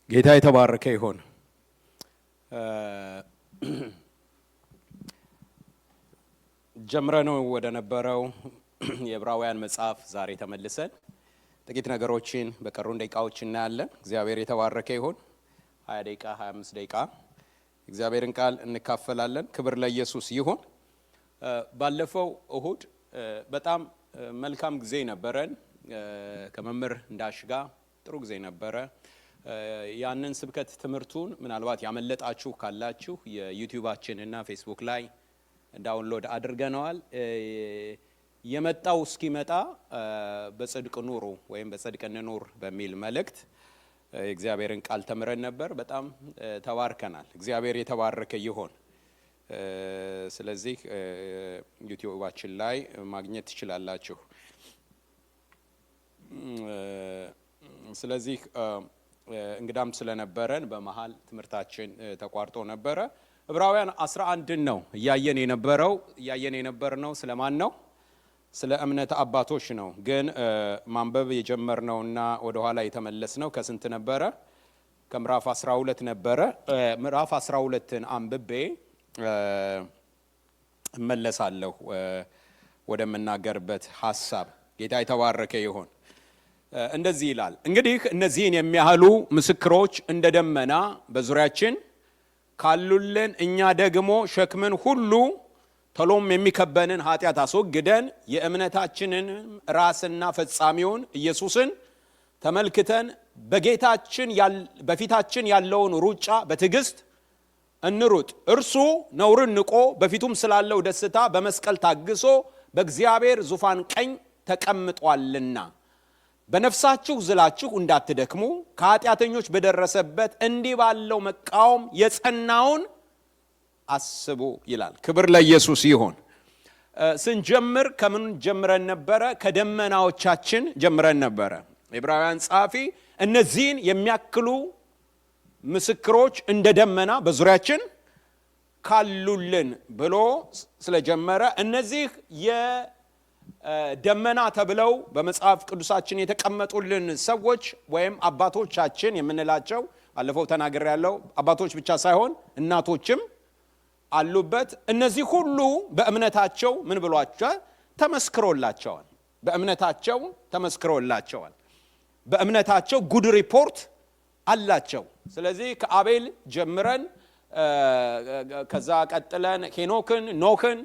ጌታ የተባረከ ይሁን። ጀምረነው ወደ ነበረው የዕብራውያን መጽሐፍ ዛሬ ተመልሰን ጥቂት ነገሮችን በቀሩን ደቂቃዎች እናያለን። እግዚአብሔር የተባረከ ይሁን። 20 ደቂቃ 25 ደቂቃ እግዚአብሔርን ቃል እንካፈላለን። ክብር ለኢየሱስ ይሁን። ባለፈው እሁድ በጣም መልካም ጊዜ ነበረን። ከመምህር እንዳሽጋ ጥሩ ጊዜ ነበረ። ያንን ስብከት ትምህርቱን ምናልባት ያመለጣችሁ ካላችሁ የዩቲዩባችን እና ፌስቡክ ላይ ዳውንሎድ አድርገናል። የመጣው እስኪመጣ በጽድቅ ኑሩ ወይም በጽድቅ እንኑር በሚል መልእክት የእግዚአብሔርን ቃል ተምረን ነበር። በጣም ተባርከናል። እግዚአብሔር የተባረከ ይሁን። ስለዚህ ዩቲዩባችን ላይ ማግኘት ትችላላችሁ። ስለዚህ እንግዳም ስለነበረን በመሃል ትምህርታችን ተቋርጦ ነበረ። ዕብራውያን 11 ነው እያየን የነበረው ስለማን ነው? ስለ እምነት አባቶች ነው። ግን ማንበብ የጀመርነውና ወደ ኋላ የተመለስነው ከስንት ነበረ? ከምዕራፍ 12 ነበረ። ምዕራፍ 12ን አንብቤ እመለሳለሁ ወደምናገርበት ሐሳብ። ጌታ የተባረከ ይሁን። እንደዚህ ይላል፣ እንግዲህ እነዚህን የሚያህሉ ምስክሮች እንደ ደመና በዙሪያችን ካሉልን እኛ ደግሞ ሸክምን ሁሉ ቶሎም የሚከበንን ኃጢአት አስወግደን የእምነታችንን ራስና ፈጻሚውን ኢየሱስን ተመልክተን በፊታችን ያለውን ሩጫ በትዕግስት እንሩጥ። እርሱ ነውርን ንቆ በፊቱም ስላለው ደስታ በመስቀል ታግሶ በእግዚአብሔር ዙፋን ቀኝ ተቀምጧልና። በነፍሳችሁ ዝላችሁ እንዳትደክሙ ከኃጢአተኞች በደረሰበት እንዲህ ባለው መቃወም የጸናውን አስቡ ይላል። ክብር ለኢየሱስ ይሁን። ስንጀምር ከምን ጀምረን ነበረ? ከደመናዎቻችን ጀምረን ነበረ። ዕብራውያን ጸሐፊ እነዚህን የሚያክሉ ምስክሮች እንደ ደመና በዙሪያችን ካሉልን ብሎ ስለጀመረ እነዚህ ደመና ተብለው በመጽሐፍ ቅዱሳችን የተቀመጡልን ሰዎች ወይም አባቶቻችን የምንላቸው አለፈው ተናግሬያለሁ። አባቶች ብቻ ሳይሆን እናቶችም አሉበት። እነዚህ ሁሉ በእምነታቸው ምን ብሏቸዋል? ተመስክሮላቸዋል። በእምነታቸው ጉድ ሪፖርት አላቸው። ስለዚህ ከአቤል ጀምረን ከዛ ቀጥለን ሄኖክን፣ ኖክን፣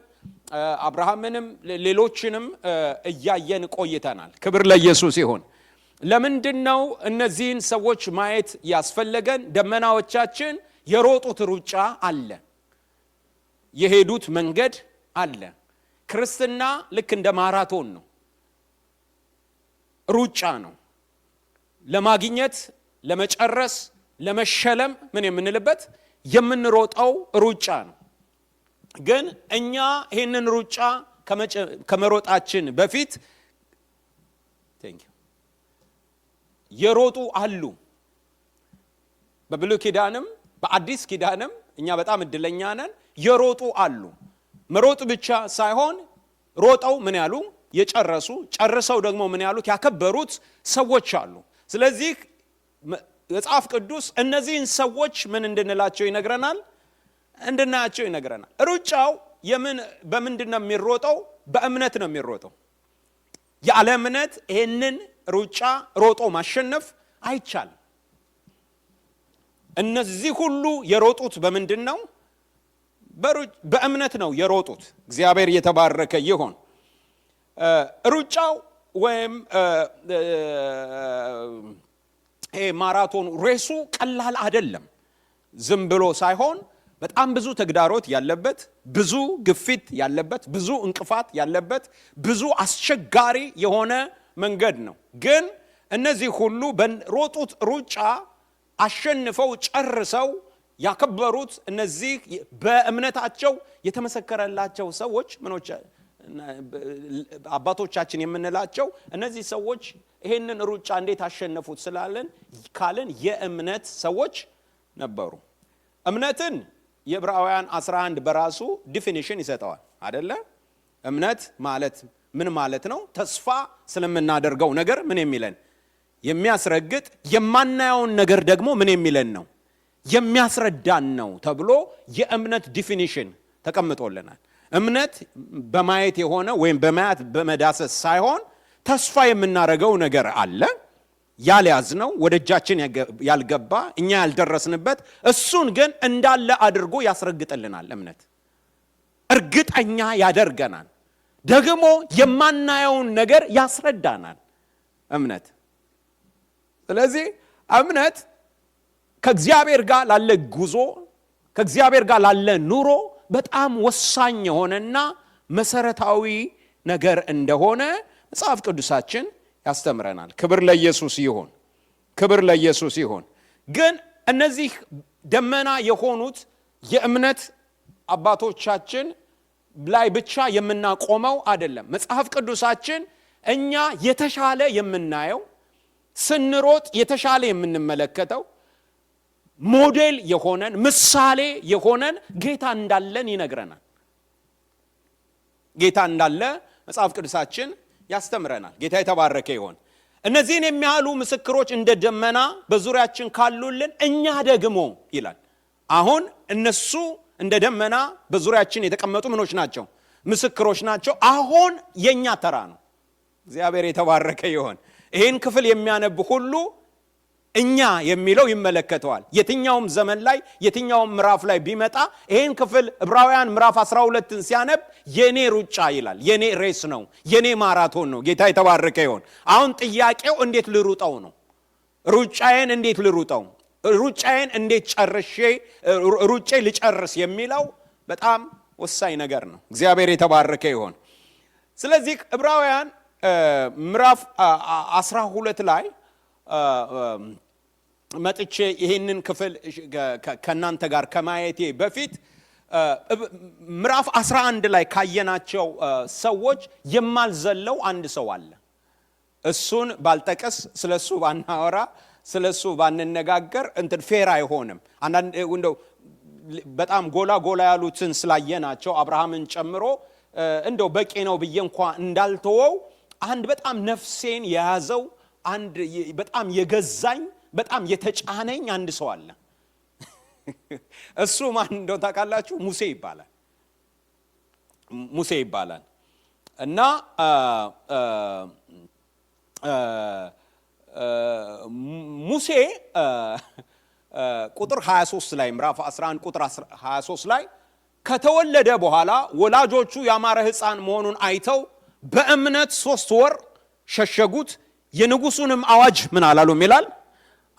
አብርሃምንም ሌሎችንም እያየን ቆይተናል። ክብር ለኢየሱስ ይሁን። ለምንድነው እነዚህን ሰዎች ማየት ያስፈለገን? ደመናዎቻችን የሮጡት ሩጫ አለ፣ የሄዱት መንገድ አለ። ክርስትና ልክ እንደ ማራቶን ነው፣ ሩጫ ነው። ለማግኘት፣ ለመጨረስ፣ ለመሸለም ምን የምንልበት የምንሮጠው ሩጫ ነው። ግን እኛ ይህንን ሩጫ ከመሮጣችን በፊት የሮጡ አሉ። በብሉይ ኪዳንም በአዲስ ኪዳንም እኛ በጣም እድለኛ ነን። የሮጡ አሉ። መሮጥ ብቻ ሳይሆን ሮጠው ምን ያሉ የጨረሱ፣ ጨርሰው ደግሞ ምን ያሉት ያከበሩት ሰዎች አሉ። ስለዚህ መጽሐፍ ቅዱስ እነዚህን ሰዎች ምን እንድንላቸው ይነግረናል? እንድናያቸው ይነግረናል። ሩጫው በምንድነው የሚሮጠው? በእምነት ነው የሚሮጠው። ያለ እምነት ይሄንን ሩጫ ሮጦ ማሸነፍ አይቻልም። እነዚህ ሁሉ የሮጡት በምንድነው? በእምነት ነው የሮጡት። እግዚአብሔር የተባረከ ይሁን። ሩጫው ወይም ማራቶን ሬሱ ቀላል አይደለም። ዝም ብሎ ሳይሆን በጣም ብዙ ተግዳሮት ያለበት፣ ብዙ ግፊት ያለበት፣ ብዙ እንቅፋት ያለበት፣ ብዙ አስቸጋሪ የሆነ መንገድ ነው። ግን እነዚህ ሁሉ በሮጡት ሩጫ አሸንፈው ጨርሰው ያከበሩት እነዚህ በእምነታቸው የተመሰከረላቸው ሰዎች አባቶቻችን የምንላቸው እነዚህ ሰዎች ይሄንን ሩጫ እንዴት አሸነፉት ካልን የእምነት ሰዎች ነበሩ። እምነትን የዕብራውያን 11 በራሱ ዲፊኒሽን ይሰጠዋል አይደለ? እምነት ማለት ምን ማለት ነው? ተስፋ ስለምናደርገው ነገር ምን የሚለን የሚያስረግጥ የማናየውን ነገር ደግሞ ምን የሚለን ነው የሚያስረዳን ነው ተብሎ የእምነት ዲፊኒሽን ተቀምጦልናል። እምነት በማየት የሆነ ወይም በማየት በመዳሰስ ሳይሆን ተስፋ የምናረገው ነገር አለ ያልያዝነው ወደ እጃችን ያልገባ እኛ ያልደረስንበት እሱን ግን እንዳለ አድርጎ ያስረግጥልናል። እምነት እርግጠኛ ያደርገናል፣ ደግሞ የማናየውን ነገር ያስረዳናል እምነት። ስለዚህ እምነት ከእግዚአብሔር ጋር ላለ ጉዞ ከእግዚአብሔር ጋር ላለ ኑሮ በጣም ወሳኝ የሆነና መሰረታዊ ነገር እንደሆነ መጽሐፍ ቅዱሳችን ያስተምረናል። ክብር ለኢየሱስ ይሁን፣ ክብር ለኢየሱስ ይሁን። ግን እነዚህ ደመና የሆኑት የእምነት አባቶቻችን ላይ ብቻ የምናቆመው አይደለም። መጽሐፍ ቅዱሳችን እኛ የተሻለ የምናየው ስንሮጥ የተሻለ የምንመለከተው ሞዴል የሆነን ምሳሌ የሆነን ጌታ እንዳለን ይነግረናል። ጌታ እንዳለ መጽሐፍ ቅዱሳችን ያስተምረናል። ጌታ የተባረከ ይሁን። እነዚህን የሚያሉ ምስክሮች እንደ ደመና በዙሪያችን ካሉልን እኛ ደግሞ ይላል። አሁን እነሱ እንደ ደመና በዙሪያችን የተቀመጡ ምኖች ናቸው? ምስክሮች ናቸው። አሁን የኛ ተራ ነው። እግዚአብሔር የተባረከ ይሁን። ይሄን ክፍል የሚያነብ ሁሉ እኛ የሚለው ይመለከተዋል። የትኛውም ዘመን ላይ የትኛውም ምዕራፍ ላይ ቢመጣ ይሄን ክፍል ዕብራውያን ምዕራፍ 12ን ሲያነብ የኔ ሩጫ ይላል። የኔ ሬስ ነው፣ የኔ ማራቶን ነው። ጌታ የተባረከ ይሁን። አሁን ጥያቄው እንዴት ልሩጠው ነው? ሩጫዬን እንዴት ልሩጠው? ሩጫዬን እንዴት ሩጬ ልጨርስ የሚለው በጣም ወሳኝ ነገር ነው። እግዚአብሔር የተባረከ ይሁን። ስለዚህ ዕብራውያን ምዕራፍ 12 ላይ መጥቼ ይሄንን ክፍል ከናንተ ጋር ከማየቴ በፊት ምዕራፍ 11 ላይ ካየናቸው ሰዎች የማልዘለው አንድ ሰው አለ። እሱን ባልጠቀስ ስለሱ ባናወራ ስለሱ ባንነጋገር እንትን ፌር አይሆንም። አንዳንድ እንደው በጣም ጎላ ያሉትን ስላየናቸው አብርሃምን ጨምሮ እንደው በቂ ነው ብዬ እንኳን እንዳልተወው አንድ በጣም ነፍሴን የያዘው አንድ በጣም የገዛኝ በጣም የተጫነኝ አንድ ሰው አለ። እሱ ማን እንደው ታውቃላችሁ? ሙሴ ይባላል። ሙሴ ይባላል እና ሙሴ ቁጥር 23 ላይ ምዕራፍ 11 ቁጥር 23 ላይ ከተወለደ በኋላ ወላጆቹ ያማረ ሕፃን መሆኑን አይተው በእምነት 3 ወር ሸሸጉት። የንጉሱንም አዋጅ ምን አላሉም ይላል?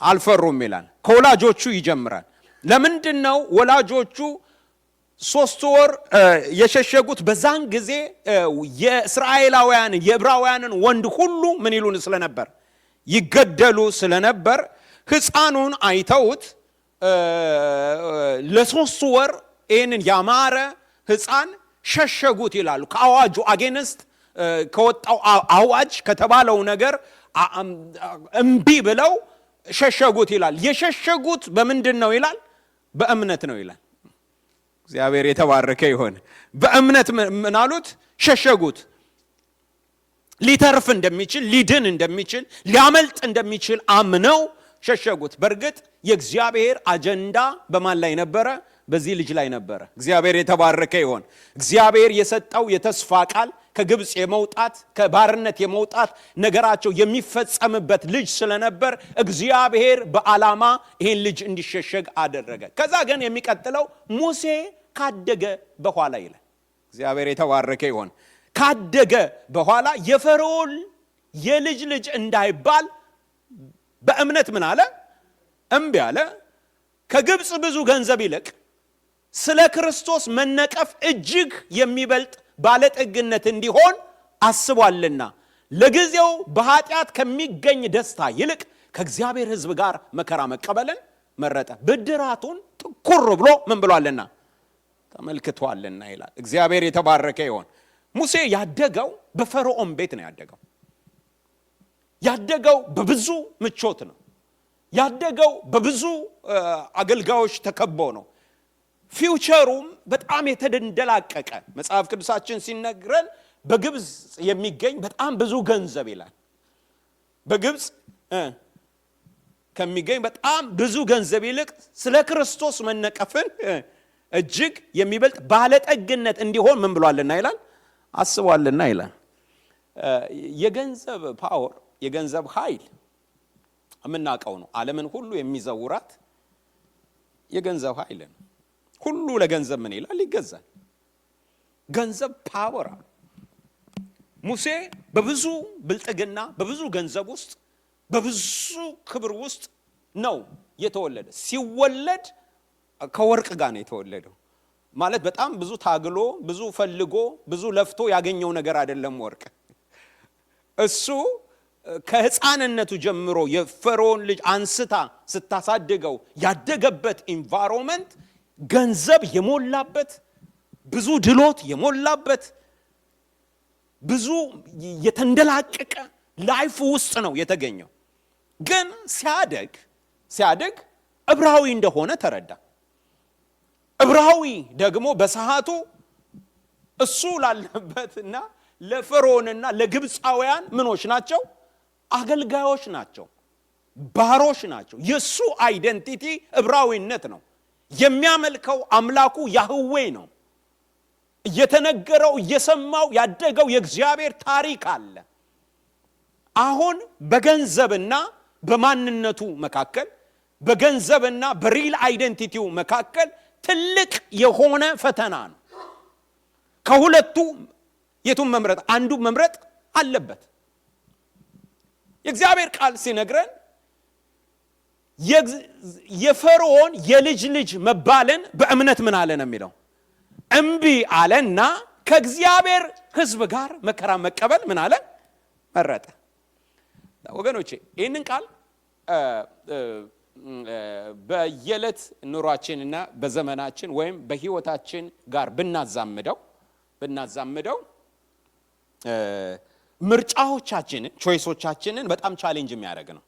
አልፈሩም ይላል። ከወላጆቹ ይጀምራል። ለምንድነው ወላጆቹ 3 ወር የሸሸጉት? በዛን ጊዜ የእስራኤላውያን የዕብራውያንን ወንድ ሁሉ ምን ይሉን ስለነበር? ይገደሉ ስለነበር ሕፃኑን አይተውት ለ3 ወር ይህንን ያማረ ሕፃን ሸሸጉት ይላሉ። ከአዋጁ አጌንስት ከወጣው አዋጅ ከተባለው ነገር እምቢ ብለው ሸሸጉት ይላል። የሸሸጉት በምንድን ነው ይላል? በእምነት ነው ይላል። እግዚአብሔር የተባረከ ይሁን። በእምነት ምን አሉት? ሸሸጉት። ሊተርፍ እንደሚችል ሊድን እንደሚችል ሊያመልጥ እንደሚችል አምነው ሸሸጉት። በእርግጥ የእግዚአብሔር አጀንዳ በማን ላይ ነበረ? በዚህ ልጅ ላይ ነበረ። እግዚአብሔር የተባረከ ይሁን። እግዚአብሔር የሰጠው የተስፋ ቃል ከግብጽ የመውጣት ከባርነት የመውጣት ነገራቸው የሚፈጸምበት ልጅ ስለነበር እግዚአብሔር በዓላማ ይሄን ልጅ እንዲሸሸግ አደረገ። ከዛ ግን የሚቀጥለው ሙሴ ካደገ በኋላ ይላል። እግዚአብሔር የተባረከ ይሁን። ካደገ በኋላ የፈርዖን የልጅ ልጅ እንዳይባል በእምነት ምን አለ? እምቢ አለ። ከግብጽ ብዙ ገንዘብ ይልቅ ስለ ክርስቶስ መነቀፍ እጅግ የሚበልጥ ባለጠግነት እንዲሆን አስቧልና ለጊዜው በኃጢአት ከሚገኝ ደስታ ይልቅ ከእግዚአብሔር ሕዝብ ጋር መከራ መቀበልን መረጠ። ብድራቱን ትኩር ብሎ ምን ብሏልና? ተመልክቷልና ይላል። እግዚአብሔር የተባረከ ይሁን። ሙሴ ያደገው በፈርዖን ቤት ነው ያደገው። ያደገው በብዙ ምቾት ነው ያደገው። በብዙ አገልጋዮች ተከቦ ነው። ፊውቸሩም በጣም የተደንደላቀቀ መጽሐፍ ቅዱሳችን ሲነግረን በግብጽ የሚገኝ በጣም ብዙ ገንዘብ ይላል። በግብጽ ከሚገኝ በጣም ብዙ ገንዘብ ይልቅ ስለ ክርስቶስ መነቀፍን እጅግ የሚበልጥ ባለጠግነት እንዲሆን ምን ብሏልና ይላል አስቧልና ይላል። የገንዘብ ፓወር የገንዘብ ኃይል የምናውቀው ነው። ዓለምን ሁሉ የሚዘውራት የገንዘብ ኃይል ነው። ሁሉ ለገንዘብ ምን ይላል ይገዛል። ገንዘብ ፓወር ነው። ሙሴ በብዙ ብልጥግና በብዙ ገንዘብ ውስጥ በብዙ ክብር ውስጥ ነው የተወለደ። ሲወለድ ከወርቅ ጋር ነው የተወለደው። ማለት በጣም ብዙ ታግሎ ብዙ ፈልጎ ብዙ ለፍቶ ያገኘው ነገር አይደለም ወርቅ። እሱ ከህፃንነቱ ጀምሮ የፈርዖን ልጅ አንስታ ስታሳድገው ያደገበት ኢንቫይሮንመንት ገንዘብ የሞላበት ብዙ ድሎት የሞላበት ብዙ የተንደላቀቀ ላይፍ ውስጥ ነው የተገኘው። ግን ሲያደግ ዕብራዊ እንደሆነ ተረዳ። ዕብራዊ ደግሞ በሰዓቱ እሱ ላለበትና ለፈርዖንና ለግብፃውያን ምኖች ናቸው አገልጋዮች ናቸው ባሮች ናቸው። የሱ አይደንቲቲ ዕብራዊነት ነው። የሚያመልከው አምላኩ ያህዌ ነው። እየተነገረው እየሰማው ያደገው የእግዚአብሔር ታሪክ አለ። አሁን በገንዘብና በማንነቱ መካከል በገንዘብና በሪል አይደንቲቲው መካከል ትልቅ የሆነ ፈተና ነው። ከሁለቱ የቱን መምረጥ አንዱ መምረጥ አለበት። የእግዚአብሔር ቃል ሲነግረን የፈርዖን የልጅ ልጅ መባልን በእምነት ምን አለ ነው የሚለው እምቢ አለና ከእግዚአብሔር ሕዝብ ጋር መከራ መቀበል ምን አለ መረጠ። ወገኖቼ ይህንን ቃል በየዕለት ኑሯችንና በዘመናችን ወይም በህይወታችን ጋር ብናዛምደው ምርጫዎቻችንን ቾይሶቻችንን በጣም ቻሌንጅ የሚያደርግ ነው።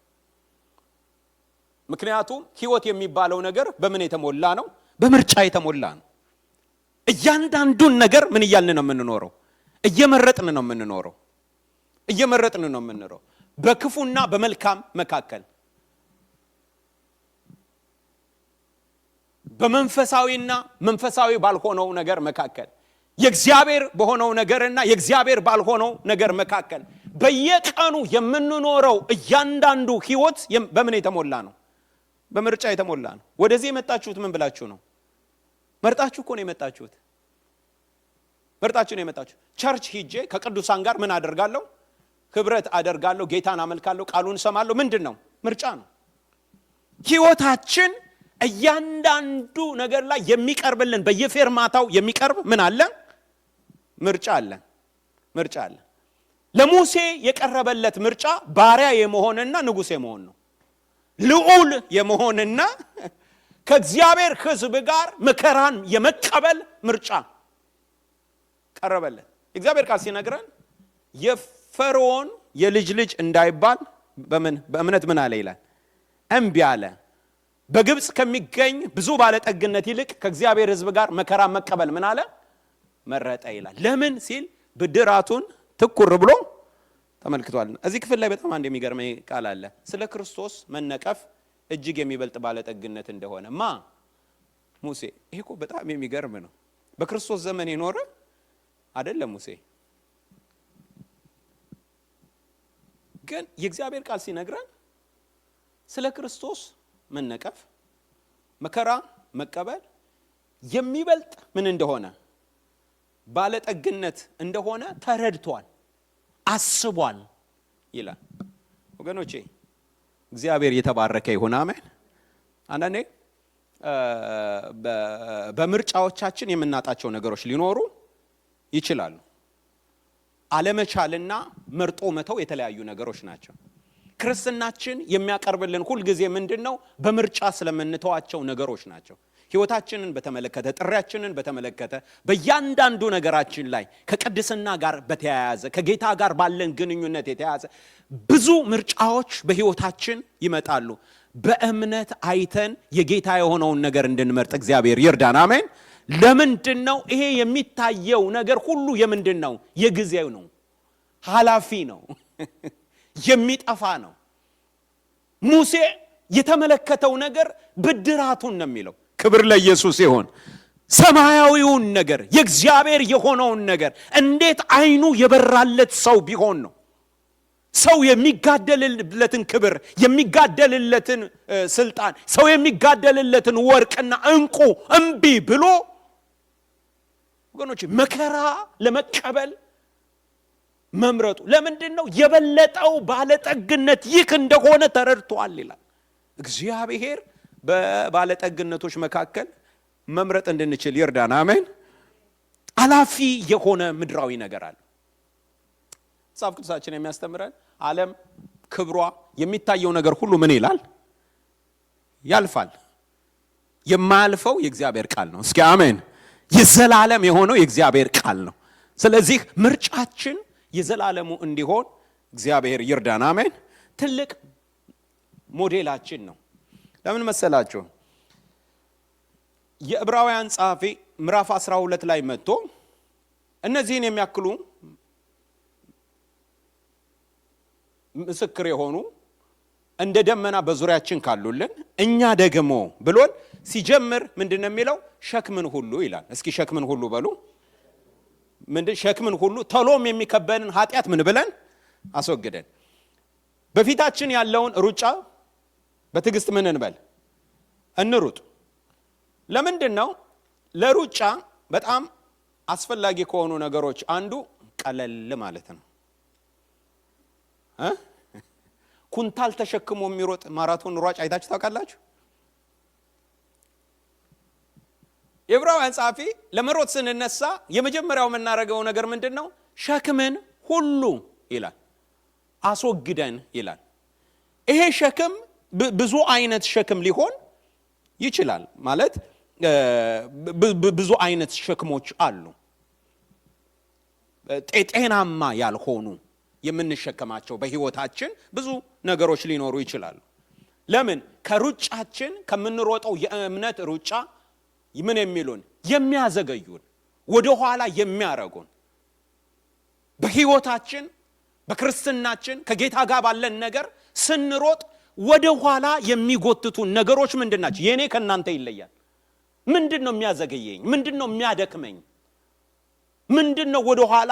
ምክንያቱም ህይወት የሚባለው ነገር በምን የተሞላ ነው? በምርጫ የተሞላ ነው። እያንዳንዱን ነገር ምን እያልን ነው የምንኖረው? እየመረጥን ነው የምንኖረው። በክፉና በመልካም መካከል፣ በመንፈሳዊና መንፈሳዊ ባልሆነው ነገር መካከል፣ የእግዚአብሔር በሆነው ነገርና የእግዚአብሔር ባልሆነው ነገር መካከል በየቀኑ የምንኖረው እያንዳንዱ ህይወት በምን የተሞላ ነው? በምርጫ የተሞላ ነው። ወደዚህ የመጣችሁት ምን ብላችሁ ነው? መርጣችሁ እኮ ነው የመጣችሁት። ቸርች ሂጄ ከቅዱሳን ጋር ምን አደርጋለሁ? ህብረት አደርጋለሁ፣ ጌታን አመልካለሁ፣ ቃሉን ሰማለሁ። ምንድነው? ምርጫ ነው። ህይወታችን እያንዳንዱ ነገር ላይ የሚቀርብልን በየፌርማታው የሚቀርብ ምን አለ? ምርጫ አለ። ለሙሴ የቀረበለት ምርጫ ባሪያ የመሆንና ንጉስ የመሆን ነው። ልዑል የመሆንና ከእግዚአብሔር ሕዝብ ጋር መከራን የመቀበል ምርጫ ቀረበለት። እግዚአብሔር ቃል ሲነግረን የፈርዖን የልጅ ልጅ እንዳይባል በእምነት ምን አለ ይላል? እምቢ አለ። በግብፅ ከሚገኝ ብዙ ባለጠግነት ይልቅ ከእግዚአብሔር ሕዝብ ጋር መከራ መቀበል ምን አለ? መረጠ ይላል። ለምን ሲል ብድራቱን ትኩር ብሎ ተመልክቷል። እዚህ ክፍል ላይ በጣም አንድ የሚገርመኝ ቃል አለ። ስለ ክርስቶስ መነቀፍ እጅግ የሚበልጥ ባለጠግነት እንደሆነ ሙሴ። ይሄ እኮ በጣም የሚገርም ነው። በክርስቶስ ዘመን የኖረ አይደለም ሙሴ፣ ግን የእግዚአብሔር ቃል ሲነግረን ስለ ክርስቶስ መነቀፍ መከራ መቀበል የሚበልጥ ምን እንደሆነ ባለጠግነት እንደሆነ ተረድቷል፣ አስቧል ይላል። ወገኖቼ እግዚአብሔር የተባረከ ይሁን። አሜን። አንዳንዴ በምርጫዎቻችን የምናጣቸው ነገሮች ሊኖሩ ይችላሉ። አለመቻልና መርጦ መተው የተለያዩ ነገሮች ናቸው። ክርስትናችን የሚያቀርብልን ሁል ጊዜ ምንድነው? በምርጫ ስለምንተዋቸው ነገሮች ናቸው። ህይወታችንን በተመለከተ፣ ጥሪያችንን በተመለከተ፣ በእያንዳንዱ ነገራችን ላይ ከቅድስና ጋር በተያያዘ ከጌታ ጋር ባለን ግንኙነት የተያያዘ ብዙ ምርጫዎች በህይወታችን ይመጣሉ። በእምነት አይተን የጌታ የሆነውን ነገር እንድንመርጥ እግዚአብሔር ይርዳን። አሜን። ለምንድነው ይሄ የሚታየው ነገር ሁሉ የምንድነው? የጊዜው ነው፣ ኃላፊ ነው፣ የሚጠፋ ነው። ሙሴ የተመለከተው ነገር ብድራቱን ነው የሚለው። ክብር ለኢየሱስ ይሁን። ሰማያዊውን ነገር የእግዚአብሔር የሆነውን ነገር እንዴት አይኑ የበራለት ሰው ቢሆን ነው ሰው የሚጋደልለትን ክብር፣ የሚጋደልለትን ስልጣን፣ ሰው የሚጋደልለትን ወርቅና እንቁ እምቢ ብሎ ወገኖች መከራ ለመቀበል መምረጡ ለምንድነው? የበለጠው ባለጠግነት ይህ እንደሆነ ተረድቷል ይላል። እግዚአብሔር በባለጠግነቶች መካከል መምረጥ እንድንችል ይርዳን። አሜን። አላፊ የሆነ ምድራዊ ነገር አለ። መጽሐፍ ቅዱሳችን የሚያስተምረን ዓለም ክብሯ የሚታየው ነገር ሁሉ ምን ይላል? ያልፋል። የማያልፈው የእግዚአብሔር ቃል ነው። እስኪ አሜን። የዘላለም የሆነው የእግዚአብሔር ቃል ነው። ስለዚህ ምርጫችን የዘላለሙ እንዲሆን እግዚአብሔር ይርዳን። አሜን። ትልቅ ሞዴላችን ነው። ለምን መሰላችሁ? የዕብራውያን ጸሐፊ ምዕራፍ 12 ላይ መጥቶ እነዚህን የሚያክሉ ምስክር የሆኑ እንደ ደመና በዙሪያችን ካሉልን እኛ ደግሞ ብሎን ሲጀምር ምንድነው የሚለው? ሸክምን ሁሉ ይላል። እስኪ ሸክምን ሁሉ በሉ። ምንድን ሸክምን ሁሉ ተሎም የሚከበንን ኃጢአት ምን ብለን አስወግደን በፊታችን ያለውን ሩጫ በትዕግስት ምን እንበል? እንሩጥ። ለምንድነው? ለሩጫ በጣም አስፈላጊ ከሆኑ ነገሮች አንዱ ቀለል ማለት ነው። ኩንታል ተሸክሞ የሚሮጥ ማራቶን ሯጭ አይታችሁ ታውቃላችሁ? የዕብራውያን ጸሐፊ ለመሮጥ ስንነሳ የመጀመሪያው የምናደርገው ነገር ምንድነው? ሸክምን ሁሉ ይላል አስወግደን ይላል። ይሄ ሸክም ብዙ አይነት ሸክም ሊሆን ይችላል። ማለት ብዙ አይነት ሸክሞች አሉ። ጤናማ ያልሆኑ የምንሸከማቸው በህይወታችን ብዙ ነገሮች ሊኖሩ ይችላሉ። ለምን? ከሩጫችን ከምንሮጠው የእምነት ሩጫ ምን የሚሉን የሚያዘገዩን፣ ወደ ኋላ የሚያረጉን፣ በህይወታችን በክርስትናችን ከጌታ ጋር ባለን ነገር ስንሮጥ ወደ ኋላ የሚጎትቱን ነገሮች ምንድናቸው? የኔ ከናንተ ይለያል። ምንድነው የሚያዘገየኝ? ምንድነው የሚያደክመኝ? ምንድነው ወደ ኋላ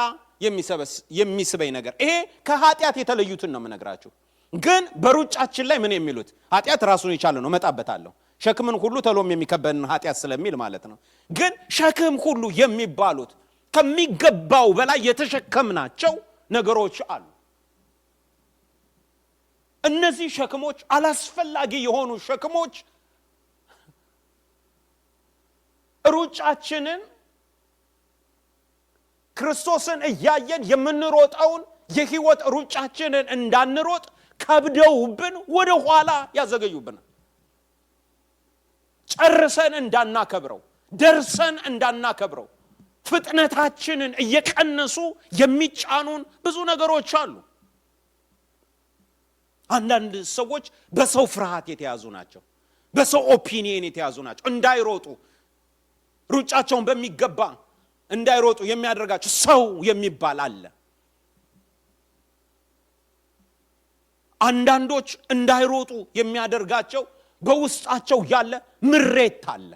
የሚስበኝ ነገር? ይሄ ከኃጢአት የተለዩትን ነው የምነግራችሁ። ግን በሩጫችን ላይ ምን የሚሉት ኃጢአት ራሱን የቻለ ነው፣ መጣበታለሁ። ሸክምን ሁሉ ተሎም የሚከበንን ኃጢአት ስለሚል ማለት ነው። ግን ሸክም ሁሉ የሚባሉት ከሚገባው በላይ የተሸከምናቸው ነገሮች አሉ። እነዚህ ሸክሞች አላስፈላጊ የሆኑ ሸክሞች ሩጫችንን ክርስቶስን እያየን የምንሮጠውን የህይወት ሩጫችንን እንዳንሮጥ ከብደውብን ወደ ኋላ ያዘገዩብናል። ጨርሰን እንዳናከብረው፣ ደርሰን እንዳናከብረው ፍጥነታችንን እየቀነሱ የሚጫኑን ብዙ ነገሮች አሉ። አንዳንድ ሰዎች በሰው ፍርሃት የተያዙ ናቸው። በሰው ኦፒኒየን የተያዙ ናቸው። እንዳይሮጡ ሩጫቸውን በሚገባ እንዳይሮጡ የሚያደርጋቸው ሰው የሚባል አለ። አንዳንዶች እንዳይሮጡ የሚያደርጋቸው በውስጣቸው ያለ ምሬት አለ።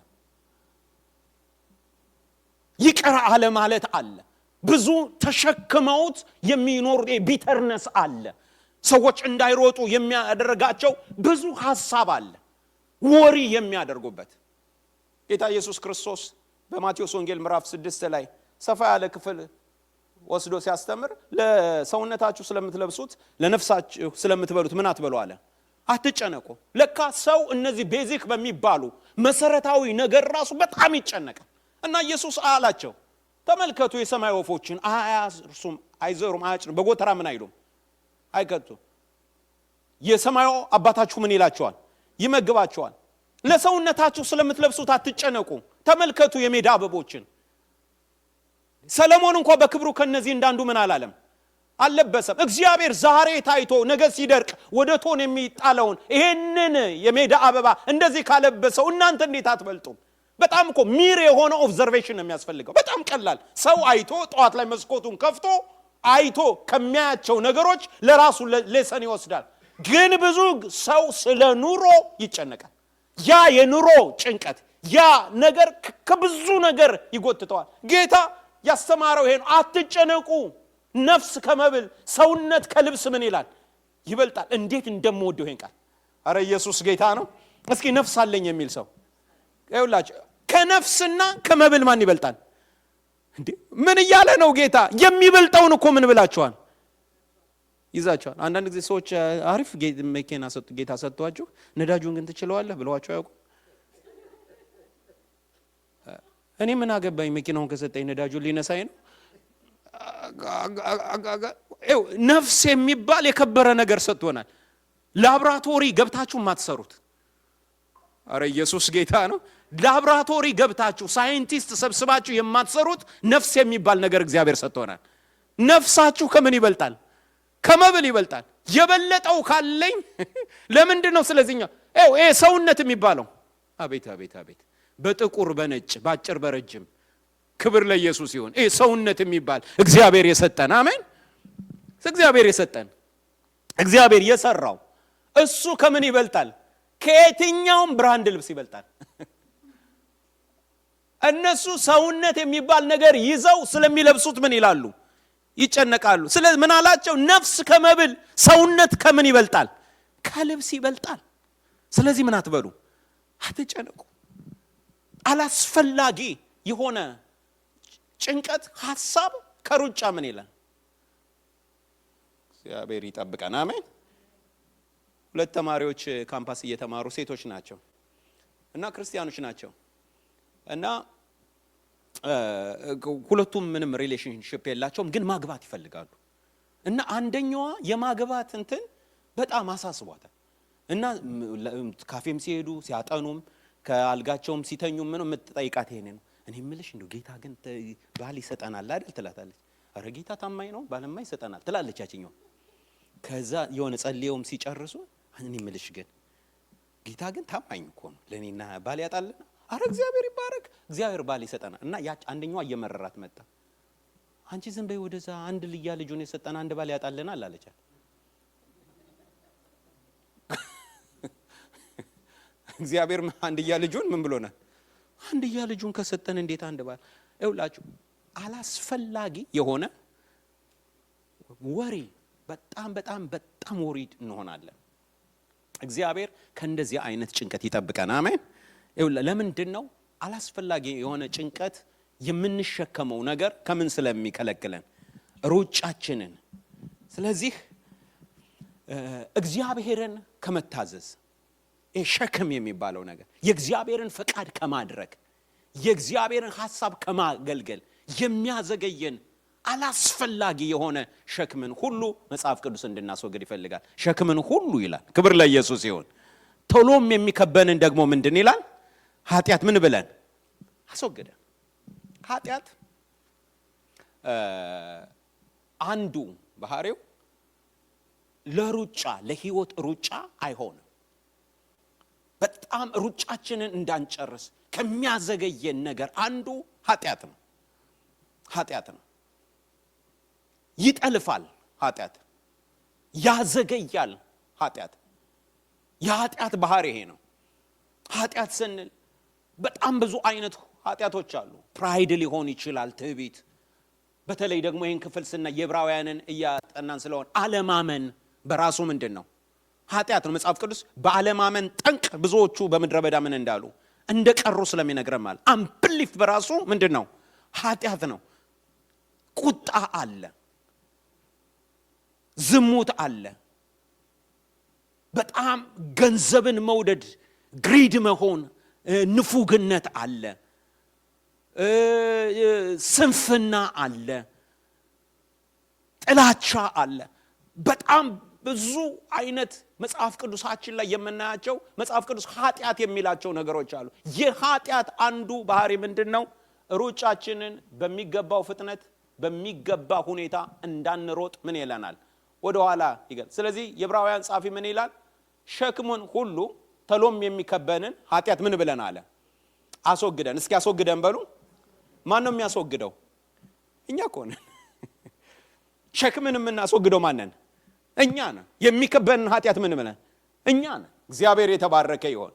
ይቅር አለ ማለት አለ። ብዙ ተሸክመውት የሚኖር ቢተርነስ አለ። ሰዎች እንዳይሮጡ የሚያደርጋቸው ብዙ ሐሳብ አለ፣ ወሪ የሚያደርጉበት። ጌታ ኢየሱስ ክርስቶስ በማቴዎስ ወንጌል ምዕራፍ 6 ላይ ሰፋ ያለ ክፍል ወስዶ ሲያስተምር ለሰውነታችሁ ስለምትለብሱት ለነፍሳችሁ ስለምትበሉት ምን አትበሉ አለ። አትጨነቁ። ለካ ሰው እነዚህ ቤዚክ በሚባሉ መሰረታዊ ነገር ራሱ በጣም ይጨነቃል። እና ኢየሱስ አላቸው ተመልከቱ የሰማይ ወፎችን አያርሱም፣ አይዘሩም፣ አያጭዱም፣ በጎተራ ምን አይሉም፣ አይከቱ። የሰማዩ አባታችሁ ምን ይላቸዋል? ይመግባቸዋል። ለሰውነታችሁ ስለምትለብሱት አትጨነቁ። ተመልከቱ የሜዳ አበቦችን። ሰለሞን እንኳን በክብሩ ከነዚህ እንዳንዱ ምን አላለም? አልለበሰም። እግዚአብሔር ዛሬ ታይቶ ነገ ሲደርቅ ወደ ቶን የሚጣለውን ይሄንን የሜዳ አበባ እንደዚህ ካለበሰው እናንተ እንዴት አትበልጡም? በጣም እኮ ሚር የሆነ ኦብዘርቬሽን ነው የሚያስፈልገው። በጣም ቀላል ሰው አይቶ ጠዋት ላይ መስኮቱን ከፍቶ አይቶ ከሚያያቸው ነገሮች ለራሱ ሌሰን ይወስዳል። ግን ብዙ ሰው ስለ ኑሮ ይጨነቃል። ያ የኑሮ ጭንቀት ያ ነገር ከብዙ ነገር ይጎትተዋል። ጌታ ያስተማረው ይሄን አትጨነቁ፣ ነፍስ ከመብል ሰውነት ከልብስ ምን ይላል ይበልጣል። እንዴት እንደምወደው ይሄን ቃል። አረ ኢየሱስ ጌታ ነው። እስኪ ነፍስ አለኝ የሚል ሰው ይኸውላችሁ፣ ከነፍስና ከመብል ማን ይበልጣል እንዴ? ምን እያለ ነው ጌታ? የሚበልጠውን እኮ ምን ብላችኋል? ይዛችኋል። አንዳንድ ጊዜ ሰዎች አሪፍ መኪና ጌታ ሰጥቷችሁ ነዳጁን ግን ትችለዋለህ ብለዋቸው ያውቁ? እኔ ምን አገባኝ መኪናውን ከሰጠኝ ነዳጁን ሊነሳኝ ነው? ነፍስ የሚባል የከበረ ነገር ሰጥቶናል። ላብራቶሪ ገብታችሁ ማትሰሩት። አረ ኢየሱስ ጌታ ነው። ላብራቶሪ ገብታችሁ ሳይንቲስት ሰብስባችሁ የማትሰሩት ነፍስ የሚባል ነገር እግዚአብሔር ሰጥቶናል። ነፍሳችሁ ከምን ይበልጣል? ከመብል ይበልጣል። የበለጠው ካለኝ ለምንድን ነው? ስለዚህኛው ይሄ ሰውነት የሚባለው አቤት አቤት አቤት፣ በጥቁር በነጭ ባጭር በረጅም ክብር ለኢየሱስ ይሁን። ይሄ ሰውነት የሚባል እግዚአብሔር የሰጠን አሜን፣ እግዚአብሔር የሰጠን እግዚአብሔር የሰራው እሱ ከምን ይበልጣል? ከየትኛውም ብራንድ ልብስ ይበልጣል። እነሱ ሰውነት የሚባል ነገር ይዘው ስለሚለብሱት ምን ይላሉ? ይጨነቃሉ። ስለዚህ ምን አላቸው? ነፍስ ከመብል ሰውነት ከምን ይበልጣል? ከልብስ ይበልጣል። ስለዚህ ምን አትበሉ፣ አትጨነቁ። አላስፈላጊ የሆነ ጭንቀት ሐሳብ ከሩጫ ምን ይላል? እግዚአብሔር ይጠብቀን አሜን። ሁለት ተማሪዎች ካምፓስ እየተማሩ ሴቶች ናቸው እና ክርስቲያኖች ናቸው እና ሁለቱም ምንም ሪሌሽንሺፕ የላቸውም፣ ግን ማግባት ይፈልጋሉ። እና አንደኛዋ የማግባት እንትን በጣም አሳስቧታል። እና ካፌም ሲሄዱ ሲያጠኑም ከአልጋቸውም ሲተኙም ምን የምትጠይቃት ይሄን ነው። እኔ ምልሽ እንደው ጌታ ግን ባል ይሰጠናል አይደል ትላታለች። አረ ጌታ ታማኝ ነው ባልማ ይሰጠናል ትላለች ያቺኛው። ከዛ የሆነ ጸልየውም ሲጨርሱ እኔ ምልሽ ግን ጌታ ግን ታማኝ እኮ ነው ለኔና ባል ያጣልና አረ እግዚአብሔር ይባረክ እግዚአብሔር ባል ይሰጠናል። እና ያች አንደኛዋ እየመረራት መጣ። አንቺ ዝም በይ ወደዛ አንድ ልያ ልጁን የሰጠና አንድ ባል ያጣልናል አለቻት። እግዚአብሔር አንድያ ልጁን ምን ብሎናል? አንድያ ልጁን ከሰጠን እንዴት አንድ ባል? ይውላችሁ አላስፈላጊ የሆነ ወሬ በጣም በጣም በጣም ወሪድ እንሆናለን። እግዚአብሔር ከእንደዚህ አይነት ጭንቀት ይጠብቀን አሜን። ለምንድን ነው አላስፈላጊ የሆነ ጭንቀት የምንሸከመው ነገር ከምን ስለሚከለክለን? ሩጫችንን። ስለዚህ እግዚአብሔርን ከመታዘዝ ሸክም የሚባለው ነገር የእግዚአብሔርን ፈቃድ ከማድረግ የእግዚአብሔርን ሐሳብ ከማገልገል የሚያዘገየን አላስፈላጊ የሆነ ሸክምን ሁሉ መጽሐፍ ቅዱስ እንድናስወግድ ይፈልጋል። ሸክምን ሁሉ ይላል። ክብር ለኢየሱስ ይሁን። ቶሎም የሚከበንን ደግሞ ምንድን ይላል? ኃጢአት ምን ብለን አስወግደን። ኃጢአት አንዱ ባህሪው ለሩጫ ለህይወት ሩጫ አይሆንም። በጣም ሩጫችንን እንዳንጨርስ ከሚያዘገየን ነገር አንዱ ኃጢአት ነው። ኃጢአት ነው። ይጠልፋል። ኃጢአት ያዘገያል። ኃጢአት የኃጢአት ባህሪ ይሄ ነው። ኃጢአት ስንል በጣም ብዙ አይነት ኃጢአቶች አሉ። ፕራይድ ሊሆን ይችላል፣ ትዕቢት። በተለይ ደግሞ ይህን ክፍል ስናይ የዕብራውያንን እያጠናን ስለሆነ አለማመን በራሱ ምንድን ነው? ኃጢአት ነው። መጽሐፍ ቅዱስ በአለማመን ጠንቅ ብዙዎቹ በምድረ በዳ ምን እንዳሉ እንደቀሩ ስለሚነግረን ማለት አንብሊፍ በራሱ ምንድን ነው? ኃጢአት ነው። ቁጣ አለ፣ ዝሙት አለ፣ በጣም ገንዘብን መውደድ፣ ግሪድ መሆን፣ ንፉግነት አለ፣ ስንፍና አለ፣ ጥላቻ አለ። በጣም ብዙ አይነት መጽሐፍ ቅዱሳችን ላይ የምናያቸው መጽሐፍ ቅዱስ ኃጢአት የሚላቸው ነገሮች አሉ። የኃጢአት አንዱ ባህሪ ምንድን ነው? ሩጫችንን በሚገባው ፍጥነት በሚገባ ሁኔታ እንዳንሮጥ ምን ይለናል? ወደ ኋላ ይገል። ስለዚህ የዕብራውያን ጻፊ ምን ይላል? ሸክሙን ሁሉ ተሎም የሚከበንን ኃጢአት ምን ብለን አለ? አስወግደን። እስኪ አስወግደን በሉ። ማን ነው የሚያስወግደው? እኛ እኮ ነን። ሸክምን የምናስወግደው ማን ነን? እኛ ነን። የሚከበንን ኃጢአት ምን ብለን እኛ ነን። እግዚአብሔር የተባረከ ይሁን።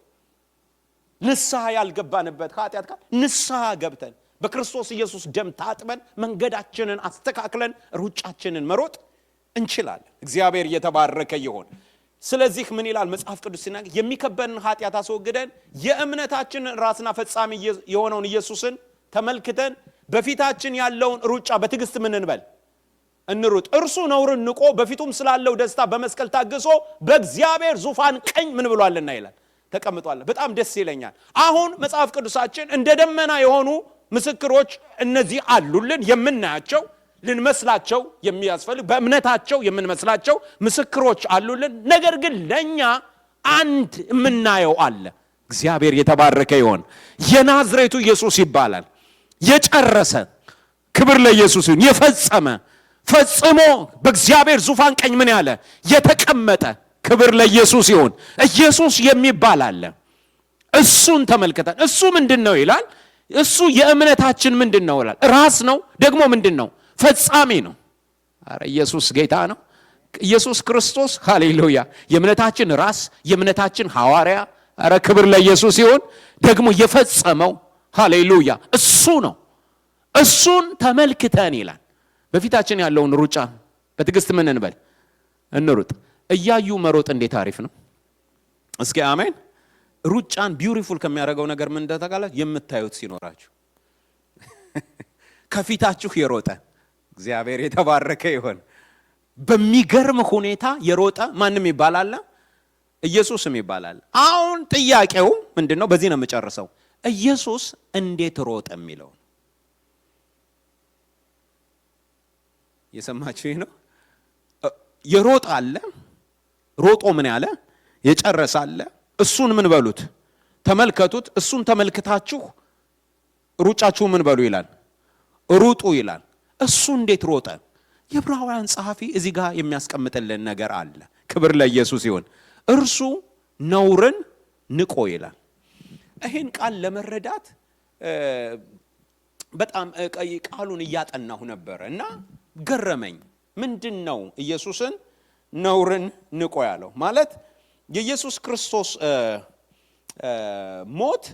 ንስሐ ያልገባንበት ኃጢአት ካለ ንስሐ ገብተን በክርስቶስ ኢየሱስ ደም ታጥበን መንገዳችንን አስተካክለን ሩጫችንን መሮጥ እንችላለን። እግዚአብሔር የተባረከ ይሁን። ስለዚህ ምን ይላል መጽሐፍ ቅዱስ ሲናገር የሚከበንን ኃጢአት አስወግደን የእምነታችንን ራስና ፈጻሚ የሆነውን ኢየሱስን ተመልክተን በፊታችን ያለውን ሩጫ በትዕግስት ምን እንበል እንሩጥ። እርሱ ነውርን ንቆ በፊቱም ስላለው ደስታ በመስቀል ታግሶ በእግዚአብሔር ዙፋን ቀኝ ምን ብሏልና ይላል ተቀምጧል። በጣም ደስ ይለኛል። አሁን መጽሐፍ ቅዱሳችን እንደ ደመና የሆኑ ምስክሮች እነዚህ አሉልን፣ የምናያቸው ልንመስላቸው የሚያስፈልግ በእምነታቸው የምንመስላቸው ምስክሮች አሉልን። ነገር ግን ለኛ አንድ የምናየው አለ። እግዚአብሔር የተባረከ ይሁን። የናዝሬቱ ኢየሱስ ይባላል። የጨረሰ ክብር ለኢየሱስ ይሁን። የፈጸመ ፈጽሞ በእግዚአብሔር ዙፋን ቀኝ ምን ያለ የተቀመጠ ክብር ለኢየሱስ ይሁን። ኢየሱስ የሚባል አለ። እሱን ተመልከተን እሱ ምንድነው ይላል? እሱ የእምነታችን ምንድነው ይላል? ራስ ነው። ደግሞ ምንድነው? ፈጻሚ ነው። አረ ኢየሱስ ጌታ ነው። ኢየሱስ ክርስቶስ ሃሌሉያ የእምነታችን ራስ፣ የእምነታችን ሐዋርያ። አረ ክብር ለኢየሱስ ይሁን። ደግሞ የፈጸመው ሃሌሉያ እሱ ነው። እሱን ተመልክተን ይላል በፊታችን ያለውን ሩጫ በትዕግስት ምን እንበል እንሩጥ። እያዩ መሮጥ እንዴት አሪፍ ነው። እስኪ አሜን። ሩጫን ቢዩቲፉል ከሚያደርገው ነገር ምን እንደተቃለ የምታዩት ሲኖራችሁ ከፊታችሁ የሮጠ እግዚአብሔር የተባረከ ይሁን። በሚገርም ሁኔታ የሮጠ ማንም ይባላል? ኢየሱስም ይባላል። አሁን ጥያቄው ምንድነው? በዚህ ነው የምጨርሰው። ኢየሱስ እንዴት ሮጠ የሚለው የሰማችሁ ነው። የሮጠ አለ፣ ሮጦ ምን ያለ የጨረሰ አለ። እሱን ምን በሉት ተመልከቱት። እሱን ተመልክታችሁ ሩጫችሁ ምን በሉ ይላል ሩጡ ይላል። እሱ እንዴት ሮጠ? የዕብራውያን ጸሐፊ እዚህ ጋር የሚያስቀምጥልን ነገር አለ። ክብር ለኢየሱስ ይሁን። እርሱ ነውርን ንቆ ይላል። ይሄን ቃል ለመረዳት በጣም ቃሉን እያጠናሁ ነበር እና ገረመኝ። ምንድነው ኢየሱስን ነውርን ንቆ ያለው? ማለት የኢየሱስ ክርስቶስ ሞት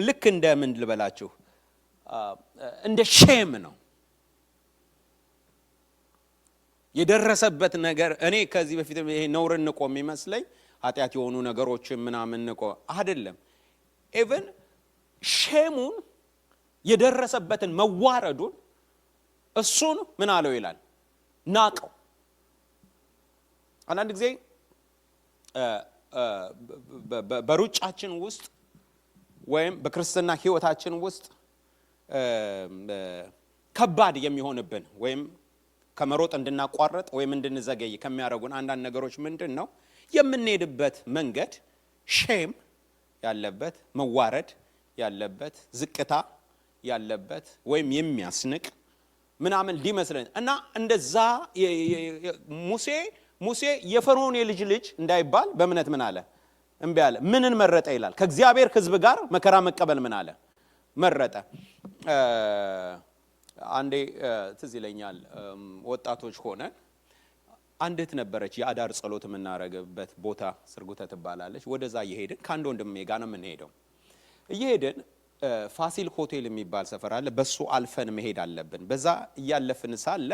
ልክ እንደ ምን ልበላችሁ እንደ ሼም ነው የደረሰበት ነገር። እኔ ከዚህ በፊት ይሄ ነውርን ንቆ የሚመስለኝ ኃጢአት የሆኑ ነገሮችን ምናምን ንቆ አይደለም። ኢቭን ሼሙን የደረሰበትን መዋረዱን እሱን ምን አለው ይላል ናቀው። አንዳንድ ጊዜ በሩጫችን ውስጥ ወይም በክርስትና ህይወታችን ውስጥ ከባድ የሚሆንብን ወይም ከመሮጥ እንድናቋርጥ ወይም እንድንዘገይ ከሚያደርጉን አንዳንድ ነገሮች ምንድነው? የምንሄድበት መንገድ ሼም ያለበት፣ መዋረድ ያለበት፣ ዝቅታ ያለበት ወይም የሚያስንቅ ምናምን ሊመስለን እና እንደዛ ሙሴ የፈርዖን የልጅ እንዳይባል በእምነት ምን አለ? እምቢ አለ። ምንን መረጠ ይላል? ከእግዚአብሔር ሕዝብ ጋር መከራ መቀበል ምን አለ? መረጠ። አንዴ ትዝ ይለኛል ወጣቶች ሆነን አንዲት ነበረች የአዳር ጸሎት የምናረግበት ቦታ ስርጉተ ትባላለች። ወደዛ እየሄድን ከአንድ ወንድሜ ጋር ነው የምንሄደው። እየሄድን ፋሲል ሆቴል የሚባል ሰፈር አለ። በሱ አልፈን መሄድ አለብን። በዛ እያለፍን ሳለ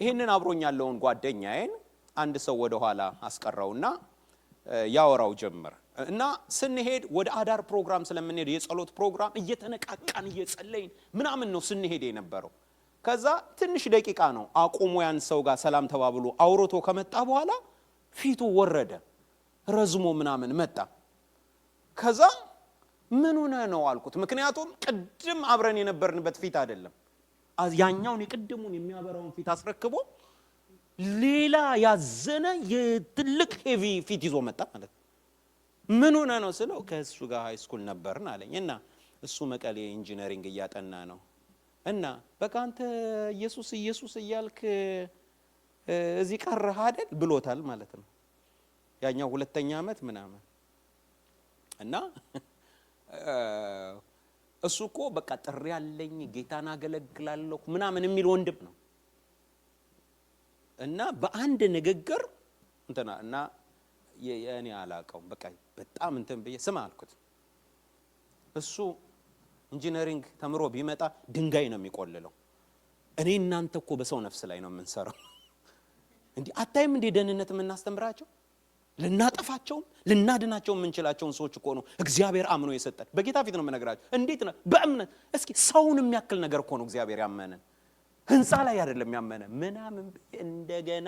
ይሄንን አብሮኝ ያለውን ጓደኛዬን አንድ ሰው ወደ ኋላ አስቀረውና ያወራው ጀመረ እና ስንሄድ ወደ አዳር ፕሮግራም ስለምንሄድ የጸሎት ፕሮግራም እየተነቃቃን እየጸለይን ምናምን ነው ስንሄድ የነበረው። ከዛ ትንሽ ደቂቃ ነው አቆሞ ያን ሰው ጋር ሰላም ተባብሎ አውሮቶ ከመጣ በኋላ ፊቱ ወረደ፣ ረዝሞ ምናምን መጣ። ከዛ ምን ሆነ ነው አልኩት። ምክንያቱም ቅድም አብረን የነበርንበት ፊት አይደለም። ያኛውን የቅድሙን የሚያበራውን ፊት አስረክቦ ሌላ ያዘነ የትልቅ ሄቪ ፊት ይዞ መጣ ማለት ነው። ምን ሆነ ነው ስለው ከእሱ ጋር ሃይ ስኩል ነበርን አለኝ እና እሱ መቀሌ ኢንጂነሪንግ እያጠና ነው እና በቃ አንተ ኢየሱስ እያልክ እዚህ ቀረህ አይደል ብሎታል ማለት ነው። ያኛው ሁለተኛ ዓመት ምናምን እና እሱ እኮ በቃ ጥሪ ያለኝ ጌታን አገለግላለሁ ምናምን የሚል ወንድም ነው። እና በአንድ ንግግር እና የኔ አላቀው በቃ በጣም እንትን በየ ስማ አልኩት። እሱ ኢንጂነሪንግ ተምሮ ቢመጣ ድንጋይ ነው የሚቆልለው። እኔ እናንተ እኮ በሰው ነፍስ ላይ ነው የምንሰራው። እንዴ አታይም እንዴ ደህንነት የምናስተምራቸው? ልናጠፋቸውም ልናድናቸው የምንችላቸውን ሰዎች እኮ ነው እግዚአብሔር አምኖ የሰጠን። በጌታ ፊት ነው የምነግራችሁ። እንዴት ነው በእምነት እስኪ ሰውን የሚያክል ነገር እኮ ነው እግዚአብሔር ያመነን። ህንፃ ላይ አይደለም ያመነን ምናምን። እንደገና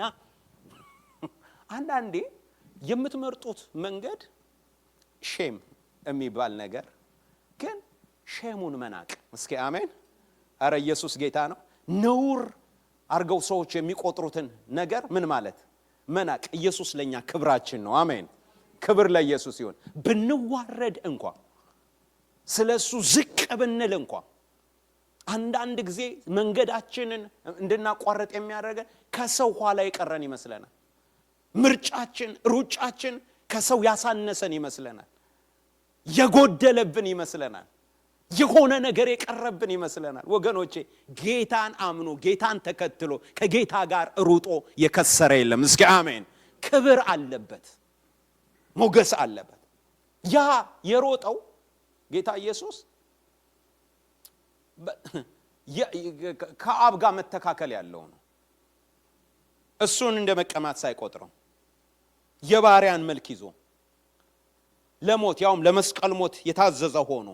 አንዳንዴ የምትመርጡት መንገድ ሼም የሚባል ነገር ግን ሼሙን መናቅ። እስኪ አሜን። አረ ኢየሱስ ጌታ ነው። ነውር አርገው ሰዎች የሚቆጥሩትን ነገር ምን ማለት መናቅ። ኢየሱስ ለኛ ክብራችን ነው። አሜን። ክብር ለኢየሱስ ይሁን። ብንዋረድ እንኳን ስለሱ ዝቅ ብንል እንኳን አንዳንድ ጊዜ መንገዳችንን እንድናቋርጥ የሚያደርገን ከሰው ኋላ የቀረን ይመስለናል። ምርጫችን ሩጫችን ከሰው ያሳነሰን ይመስለናል። የጎደለብን ይመስለናል። የሆነ ነገር የቀረብን ይመስለናል። ወገኖቼ ጌታን አምኖ ጌታን ተከትሎ ከጌታ ጋር ሩጦ የከሰረ የለም። እስኪ አሜን። ክብር አለበት፣ ሞገስ አለበት። ያ የሮጠው ጌታ ኢየሱስ ከአብ ጋር መተካከል ያለው ነው። እሱን እንደ መቀማት ሳይቆጥረው የባሪያን መልክ ይዞ ለሞት ያውም ለመስቀል ሞት የታዘዘ ሆኖ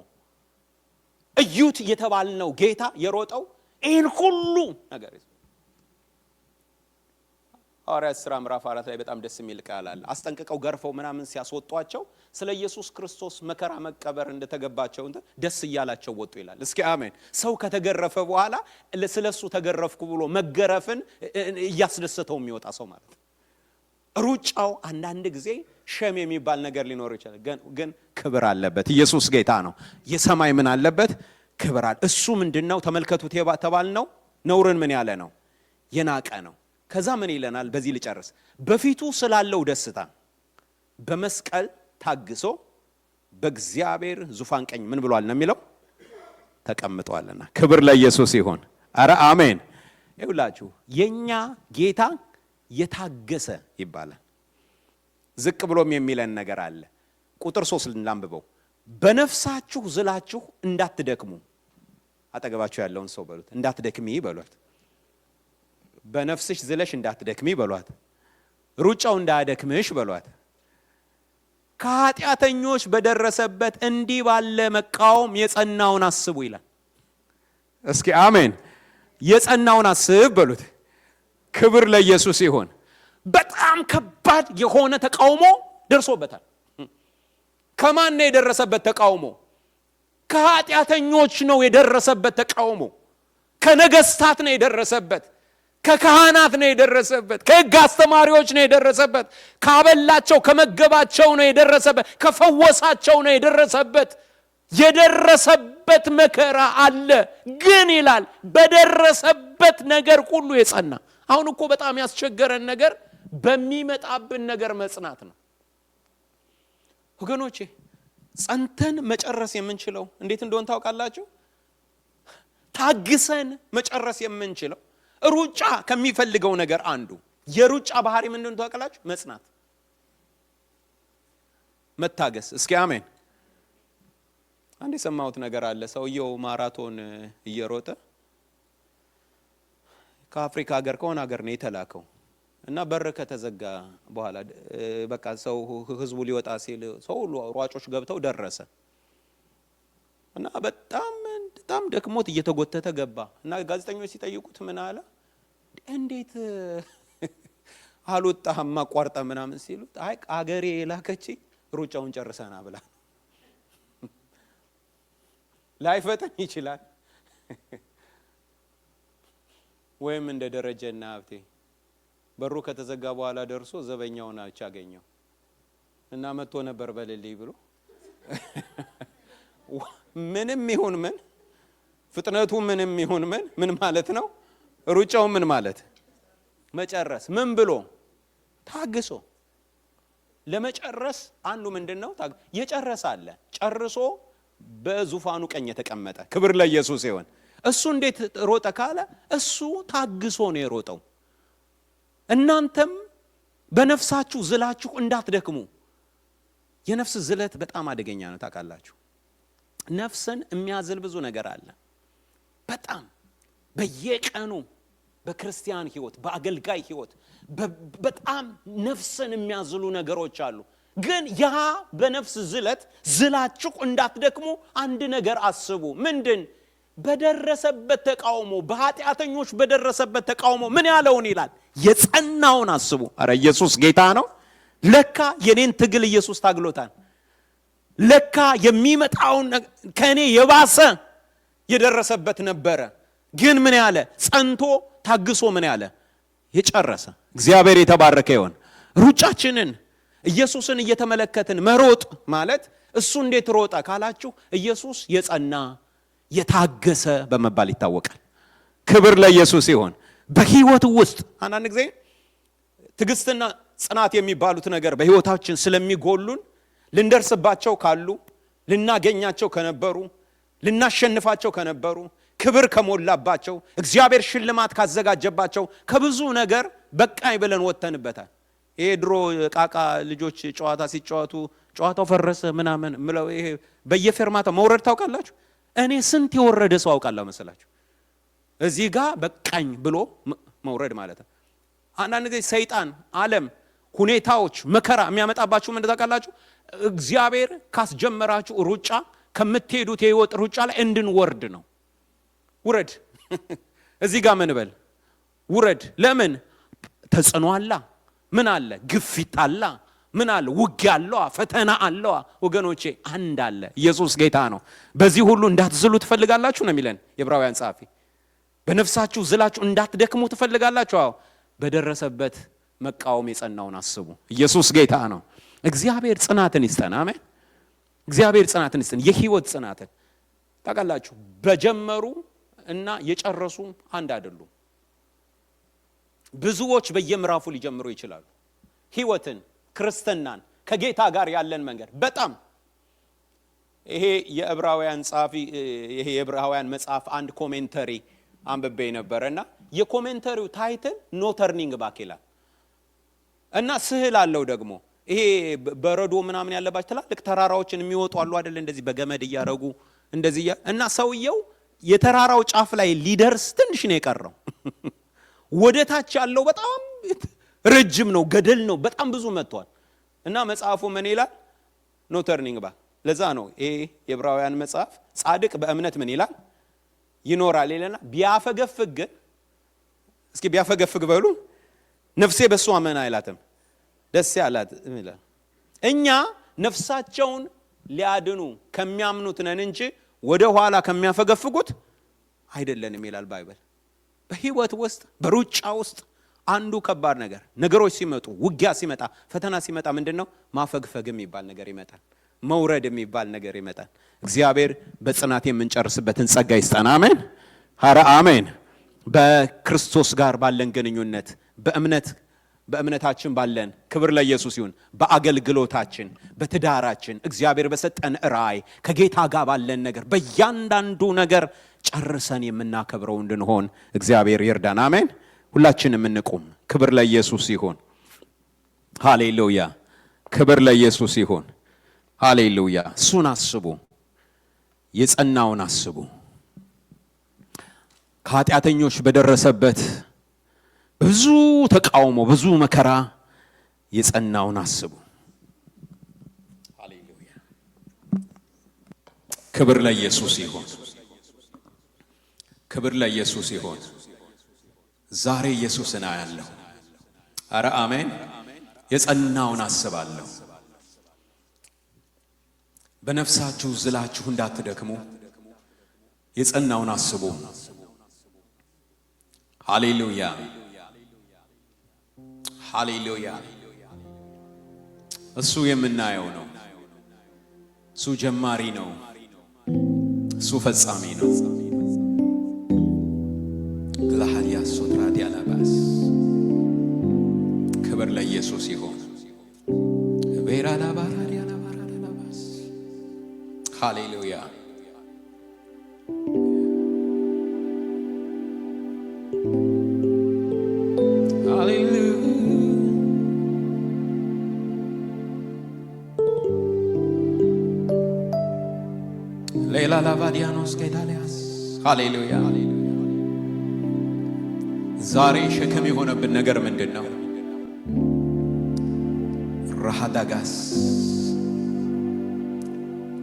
እዩት የተባልነው ጌታ የሮጠው ይህን ሁሉ ነገር ይዞ። ሐዋርያት ሥራ ምዕራፍ 4 ላይ በጣም ደስ የሚል ቃል አለ። አስጠንቅቀው ገርፈው ምናምን ሲያስወጧቸው ስለ ኢየሱስ ክርስቶስ መከራ መቀበር እንደተገባቸው ደስ እያላቸው ወጡ ይላል። እስኪ አሜን። ሰው ከተገረፈ በኋላ ስለሱ ተገረፍኩ ብሎ መገረፍን እያስደሰተው የሚወጣ ሰው ማለት ነው። ሩጫው አንዳንድ ጊዜ ሸም የሚባል ነገር ሊኖር ይችላል፣ ግን ክብር አለበት። ኢየሱስ ጌታ ነው። የሰማይ ምን አለበት? ክብር አለ። እሱ ምንድነው? ተመልከቱት የተባልነው ነውርን ምን ያለ ነው? የናቀ ነው። ከዛ ምን ይለናል? በዚህ ልጨርስ። በፊቱ ስላለው ደስታ በመስቀል ታግሶ በእግዚአብሔር ዙፋን ቀኝ ምን ብሏል ነው የሚለው? ተቀምጧልና። ክብር ለኢየሱስ ይሁን። አረ አሜን። ይውላችሁ የኛ ጌታ የታገሰ ይባላል። ዝቅ ብሎም የሚለን ነገር አለ። ቁጥር 3 ላንብበው። በነፍሳችሁ ዝላችሁ እንዳትደክሙ። አጠገባችሁ ያለውን ሰው በሉት እንዳትደክሚ በሏት። በነፍስሽ ዝለሽ እንዳትደክሚ በሏት። ሩጫው እንዳያደክምሽ በሏት። ከኃጢአተኞች በደረሰበት እንዲህ ባለ መቃወም የጸናውን አስቡ ይላል። እስኪ አሜን። የጸናውን አስብ በሉት። ክብር ለኢየሱስ ይሁን። በጣም ከባድ የሆነ ተቃውሞ ደርሶበታል። ከማን ነው የደረሰበት ተቃውሞ? ከኃጢአተኞች ነው የደረሰበት ተቃውሞ። ከነገስታት ነው የደረሰበት፣ ከካህናት ነው የደረሰበት፣ ከሕግ አስተማሪዎች ነው የደረሰበት፣ ካበላቸው ከመገባቸው ነው የደረሰበት፣ ከፈወሳቸው ነው የደረሰበት። የደረሰበት መከራ አለ። ግን ይላል በደረሰበት ነገር ሁሉ የጸና። አሁን እኮ በጣም ያስቸገረን ነገር በሚመጣብን ነገር መጽናት ነው። ወገኖቼ ጸንተን መጨረስ የምንችለው እንዴት እንደሆነ ታውቃላችሁ? ታግሰን መጨረስ የምንችለው ሩጫ ከሚፈልገው ነገር አንዱ የሩጫ ባህሪ ምን እንደሆነ ታውቃላችሁ? መጽናት፣ መታገስ። እስኪ አሜን። አንድ የሰማሁት ነገር አለ። ሰውየው ማራቶን እየሮጠ ከአፍሪካ ሀገር ከሆነ ሀገር ነው የተላከው እና በር ከተዘጋ በኋላ በቃ ሰው ህዝቡ ሊወጣ ሲል ሰው ሁሉ ሯጮች ገብተው ደረሰ እና በጣም ደክሞት እየተጎተተ ገባ እና ጋዜጠኞች ሲጠይቁት ምን አለ? እንዴት አልወጣህም አቋርጠ ምናምን ሲሉት አይ አገሬ የላከች ሩጫውን ጨርሰና ብላ። ላይፈጠን ይችላል ወይም እንደ ደረጀና ሀብቴ በሩ ከተዘጋ በኋላ ደርሶ ዘበኛውን አቻገኘው እና መጥቶ ነበር በልልይ ብሎ ምንም ይሁን ምን ፍጥነቱ ምንም ይሁን ምን ማለት ነው? ሩጫው ምን ማለት? መጨረስ። ምን ብሎ? ታግሶ ለመጨረስ አንዱ ምንድነው? የጨረሰ አለ ጨርሶ በዙፋኑ ቀኝ የተቀመጠ ክብር ለኢየሱስ ይሁን። እሱ እንዴት ሮጠ ካለ እሱ ታግሶ ነው የሮጠው። እናንተም በነፍሳችሁ ዝላችሁ እንዳትደክሙ። የነፍስ ዝለት በጣም አደገኛ ነው ታውቃላችሁ። ነፍስን የሚያዝል ብዙ ነገር አለ። በጣም በየቀኑ በክርስቲያን ህይወት በአገልጋይ ህይወት በጣም ነፍስን የሚያዝሉ ነገሮች አሉ። ግን ያ በነፍስ ዝለት ዝላችሁ እንዳትደክሙ አንድ ነገር አስቡ። ምንድን? በደረሰበት ተቃውሞ በኃጢአተኞች በደረሰበት ተቃውሞ ምን ያለውን ይላል? የጸናውን አስቡ። አረ ኢየሱስ ጌታ ነው። ለካ የኔን ትግል ኢየሱስ ታግሎታል። ለካ የሚመጣውን ከኔ የባሰ የደረሰበት ነበረ። ግን ምን ያለ? ጸንቶ ታግሶ ምን ያለ? የጨረሰ። እግዚአብሔር የተባረከ ይሁን። ሩጫችንን ኢየሱስን እየተመለከትን መሮጥ ማለት እሱ እንዴት ሮጠ ካላችሁ ኢየሱስ የጸና የታገሰ በመባል ይታወቃል። ክብር ለኢየሱስ ይሁን። በህይወት ውስጥ አንዳንድ ጊዜ ትዕግስትና ጽናት የሚባሉት ነገር በህይወታችን ስለሚጎሉን ልንደርስባቸው ካሉ ልናገኛቸው ከነበሩ ልናሸንፋቸው ከነበሩ ክብር ከሞላባቸው እግዚአብሔር ሽልማት ካዘጋጀባቸው ከብዙ ነገር በቃይ ብለን ወተንበታል። ይሄ ድሮ ቃቃ ልጆች ጨዋታ ሲጫወቱ ጨዋታው ፈረሰ ምናምን ምለው ይሄ በየፌርማታ መውረድ ታውቃላችሁ። እኔ ስንት የወረደ ሰው አውቃለሁ መሰላችሁ? እዚህ ጋር በቃኝ ብሎ መውረድ ማለት ነው። አንዳንድ ጊዜ ሰይጣን ዓለም ሁኔታዎች መከራ የሚያመጣባችሁ ምን ታውቃላችሁ? እግዚአብሔር ካስጀመራችሁ ሩጫ ከምትሄዱት የህይወት ሩጫ ላይ እንድንወርድ ነው። ውረድ እዚህ ጋር ምን በል ውረድ። ለምን? ተጽዕኖ አለ፣ ምን አለ? ግፊት አለ፣ ምን አለ? ውጊያ አለ፣ ፈተና አለ። ወገኖቼ አንድ አለ፣ ኢየሱስ ጌታ ነው። በዚህ ሁሉ እንዳትዝሉ ትፈልጋላችሁ ነው የሚለን የዕብራውያን ጸሐፊ። በነፍሳችሁ ዝላችሁ እንዳትደክሙ ትፈልጋላችሁ። አዎ፣ በደረሰበት መቃወም የጸናውን አስቡ። ኢየሱስ ጌታ ነው። እግዚአብሔር ጽናትን ይስጠን። አሜን። እግዚአብሔር ጽናትን ይስጠን፣ የህይወት ጽናትን። ታውቃላችሁ በጀመሩ እና የጨረሱ አንድ አይደሉም። ብዙዎች በየምዕራፉ ሊጀምሩ ይችላሉ። ህይወትን፣ ክርስትናን፣ ከጌታ ጋር ያለን መንገድ በጣም ይሄ የዕብራውያን ጸሐፊ ይሄ የዕብራውያን መጽሐፍ አንድ ኮሜንተሪ አንብቤ ነበርና የኮሜንተሪው ታይትል ኖ ተርኒንግ ባክ ይላል እና ስዕል አለው ደግሞ ይሄ በረዶ ምናምን ያለባቸው ትላልቅ ተራራዎችን የሚወጡ አሉ አይደል? እንደዚህ በገመድ እያረጉ እንደዚህ እና ሰውየው የተራራው ጫፍ ላይ ሊደርስ ትንሽ ነው የቀረው። ወደታች ያለው በጣም ረጅም ነው፣ ገደል ነው፣ በጣም ብዙ መጥቷል። እና መጽሐፉ ምን ይላል? ኖ ተርኒንግ ባክ። ለዛ ነው ይሄ የዕብራውያን መጽሐፍ ጻድቅ በእምነት ምን ይላል? ይኖራል ይለና ቢያፈገፍግ ግን እስኪ ቢያፈገፍግ በሉ ነፍሴ በሱ አመና አይላትም ደስ ያላት ይላል። እኛ ነፍሳቸውን ሊያድኑ ከሚያምኑት ነን እንጂ ወደ ኋላ ከሚያፈገፍጉት አይደለንም ይላል ባይብል። በህይወት ውስጥ በሩጫ ውስጥ አንዱ ከባድ ነገር ነገሮች ሲመጡ ውጊያ ሲመጣ ፈተና ሲመጣ ምንድነው? ማፈግፈግ የሚባል ነገር ይመጣል። መውረድ የሚባል ነገር ይመጣል። እግዚአብሔር በጽናት የምንጨርስበትን ጸጋ ይስጠን። አሜን። ሐራ አሜን። በክርስቶስ ጋር ባለን ግንኙነት በእምነታችን ባለን ክብር ለኢየሱስ ይሁን። በአገልግሎታችን በትዳራችን እግዚአብሔር በሰጠን ራእይ ከጌታ ጋር ባለን ነገር በእያንዳንዱ ነገር ጨርሰን የምናከብረው እንድንሆን እግዚአብሔር ይርዳን። አሜን። ሁላችንም እንቁም። ክብር ለኢየሱስ ይሁን። ሃሌሉያ። ክብር ለኢየሱስ ይሁን። ሃሌሉያ። እሱን አስቡ፣ የጸናውን አስቡ። ከኃጢአተኞች በደረሰበት ብዙ ተቃውሞ ብዙ መከራ የጸናውን አስቡ። ሃሌሉያ። ክብር ለኢየሱስ ይሁን። ክብር ለኢየሱስ ይሁን። ዛሬ ኢየሱስን አያለሁ። አረ አሜን። የጸናውን አስባለሁ። በነፍሳችሁ ዝላችሁ እንዳትደክሙ የጸናውን አስቡ። ሃሌሉያ ሃሌሉያ። እሱ የምናየው ነው። እሱ ጀማሪ ነው። እሱ ፈጻሚ ነው። ግላሃዲያ ሶትራዲያ ላባስ። ክብር ለኢየሱስ ይሁን። ቤራ ላባራዲያ ላባራዲያ ላባስ። ሃሌሉያ ሌላ ላቫዲያኖስ ጌታሊያስ ሃሌሉያ ዛሬ ሸክም የሆነብን ነገር ምንድነው? ረሃዳጋስ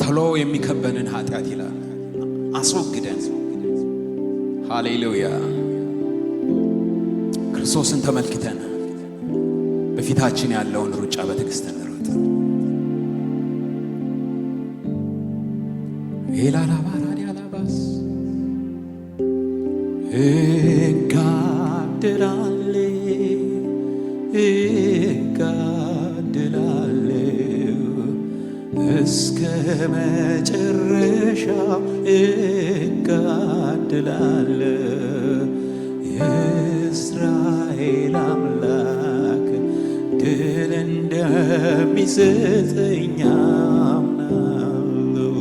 ተሎ የሚከበንን ኃጢአት ይላል አስወግደን። ሃሌሉያ ክርስቶስን ተመልክተን በፊታችን ያለውን ሩጫ በትዕግስት እንሩጥ። ኤላላባራዲያላባስ እጋድላለሁ እስከ መጨረሻው እጋድላለሁ። የእስራኤል አምላክ ድል እንደሚሰጠኝ አምናለሁ።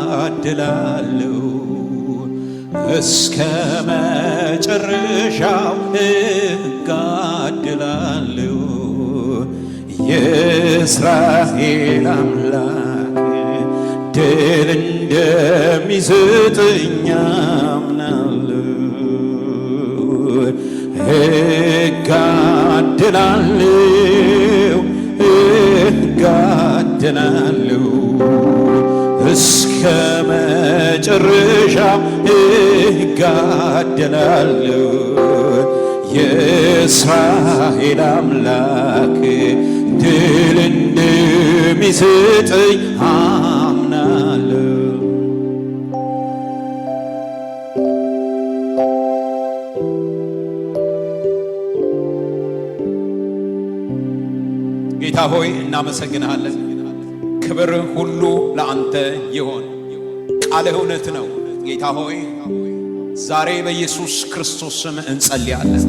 እጋድላለሁ እስከ መጨረሻው እጋድላለሁ። የእስራኤል አምላክ ድል እንደሚሰጠኝ አምናለሁ። እጋድላለሁ እስከ መጨረሻው እጋድላለሁ። የእስራኤል አምላክ ድል እንደሚሰጠኝ አምናለሁ። ጌታ ሆይ እናመሰግንሃለን። ክብር ሁሉ ለአንተ ይሁን። ቃልህ እውነት ነው። ጌታ ሆይ ዛሬ በኢየሱስ ክርስቶስ ስም እንጸልያለን።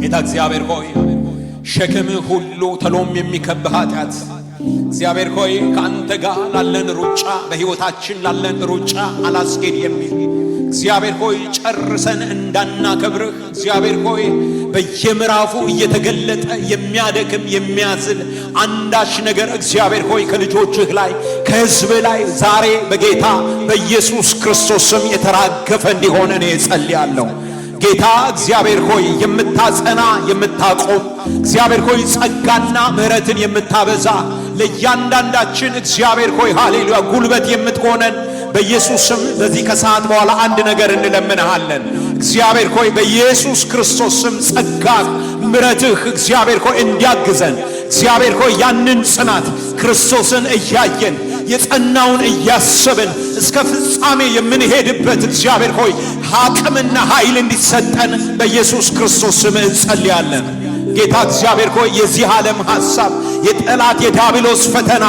ጌታ እግዚአብሔር ሆይ ሸክም ሁሉ ተሎም የሚከብህ ኃጢአት እግዚአብሔር ሆይ ከአንተ ጋር ላለን ሩጫ በሕይወታችን ላለን ሩጫ አላስኬድ የሚል እግዚአብሔር ሆይ ጨርሰን እንዳናከብርህ እግዚአብሔር ሆይ በየምዕራፉ እየተገለጠ የሚያደክም የሚያዝል አንዳች ነገር እግዚአብሔር ሆይ ከልጆችህ ላይ ከሕዝብ ላይ ዛሬ በጌታ በኢየሱስ ክርስቶስ ስም የተራገፈ እንዲሆን እኔ እጸልያለሁ። ጌታ እግዚአብሔር ሆይ የምታጸና የምታቆም እግዚአብሔር ሆይ ጸጋና ምሕረትን የምታበዛ ለእያንዳንዳችን እግዚአብሔር ሆይ ሃሌሉያ ጉልበት የምትሆነን በኢየሱስ ስም በዚህ ከሰዓት በኋላ አንድ ነገር እንለምንሃለን። እግዚአብሔር ሆይ በኢየሱስ ክርስቶስ ስም ጸጋ ምሕረትህ እግዚአብሔር ሆይ እንዲያግዘን እግዚአብሔር ሆይ ያንን ጽናት ክርስቶስን እያየን የጸናውን እያሰብን እስከ ፍጻሜ የምንሄድበት እግዚአብሔር ሆይ አቅምና ኃይል እንዲሰጠን በኢየሱስ ክርስቶስ ስም እንጸልያለን። ጌታ እግዚአብሔር ሆይ የዚህ ዓለም ሐሳብ የጠላት የዲያብሎስ ፈተና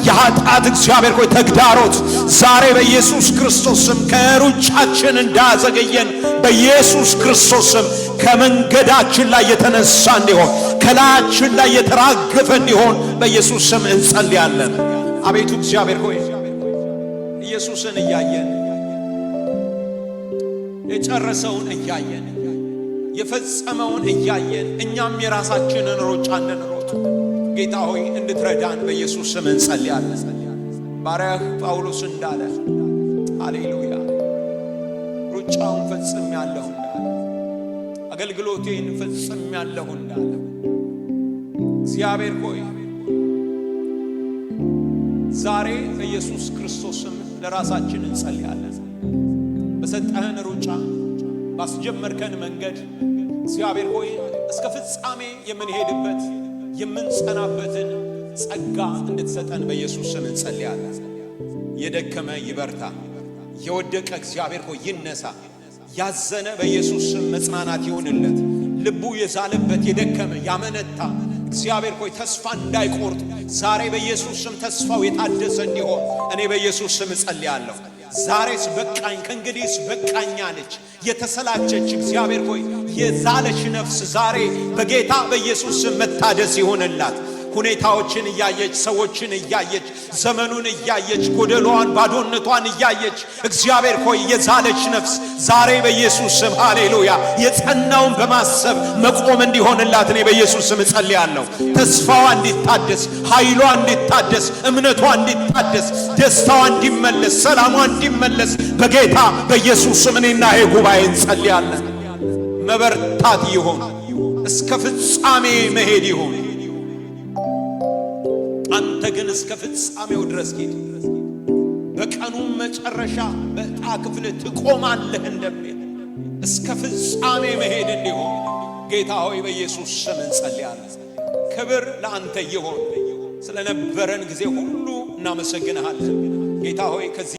የኃጢአት እግዚአብሔር ሆይ ተግዳሮት ዛሬ በኢየሱስ ክርስቶስ ስም ከሩጫችን እንዳያዘገየን በኢየሱስ ክርስቶስ ስም ከመንገዳችን ላይ የተነሳ እንዲሆን ከላያችን ላይ የተራገፈ እንዲሆን በኢየሱስ ስም እንጸልያለን። አቤቱ እግዚአብሔር ሆይ ኢየሱስን እያየን የጨረሰውን እያየን የፈጸመውን እያየን እኛም የራሳችንን ሩጫ እንድንሮጥ ጌታ ሆይ እንድትረዳን በኢየሱስ ስም እንጸልያለን። ባሪያህ ጳውሎስ እንዳለ ሃሌሉያ ሩጫውን ፈጽሜያለሁ እንዳለ አገልግሎቴን ፈጽሜያለሁ እንዳለ እግዚአብሔር ሆይ ዛሬ በኢየሱስ ክርስቶስ ስም ለራሳችን እንጸልያለን። በሰጠህን ሩጫ ባስጀመርከን መንገድ እግዚአብሔር ሆይ እስከ ፍጻሜ የምንሄድበት የምንጸናበትን ጸጋ እንድትሰጠን በኢየሱስ ስም እንጸልያለን። የደከመ ይበርታ፣ የወደቀ እግዚአብሔር ሆይ ይነሳ፣ ያዘነ በኢየሱስ ስም መጽናናት ይሁንለት፣ ልቡ የዛለበት የደከመ ያመነታ እግዚአብሔር ሆይ ተስፋ እንዳይቆርጥ ዛሬ በኢየሱስ ስም ተስፋው የታደሰ እንዲሆን እኔ በኢየሱስ ስም እጸልያለሁ። ዛሬስ በቃኝ ከእንግዲህስ በቃኝ አለች። የተሰላቸች እግዚአብሔር ሆይ የዛለች ነፍስ ዛሬ በጌታ በኢየሱስ መታደስ ይሆንላት። ሁኔታዎችን እያየች ሰዎችን እያየች ዘመኑን እያየች ጎደሏን ባዶነቷን እያየች እግዚአብሔር ሆይ የዛለች ነፍስ ዛሬ በኢየሱስ ስም ሃሌሉያ የጸናውን በማሰብ መቆም እንዲሆንላት እኔ በኢየሱስ ስም እጸልያለሁ። ተስፋዋ እንዲታደስ፣ ኃይሏ እንዲታደስ፣ እምነቷ እንዲታደስ፣ ደስታዋ እንዲመለስ፣ ሰላሟ እንዲመለስ በጌታ በኢየሱስ ስም እኔና ይሄ ጉባኤ እንጸልያለን። መበርታት ይሆን፣ እስከ ፍጻሜ መሄድ ይሆን። አንተ ግን እስከ ፍጻሜው ድረስ ጌታ በቀኑ መጨረሻ በዕጣ ክፍል ትቆማለህ እንደሚል እስከ ፍጻሜ መሄድ እንዲሆን ጌታ ሆይ በኢየሱስ ስም እንጸልያለን። ክብር ለአንተ ይሁን። ስለነበረን ጊዜ ሁሉ እናመሰግንሃለን ጌታ ሆይ። ከዚህ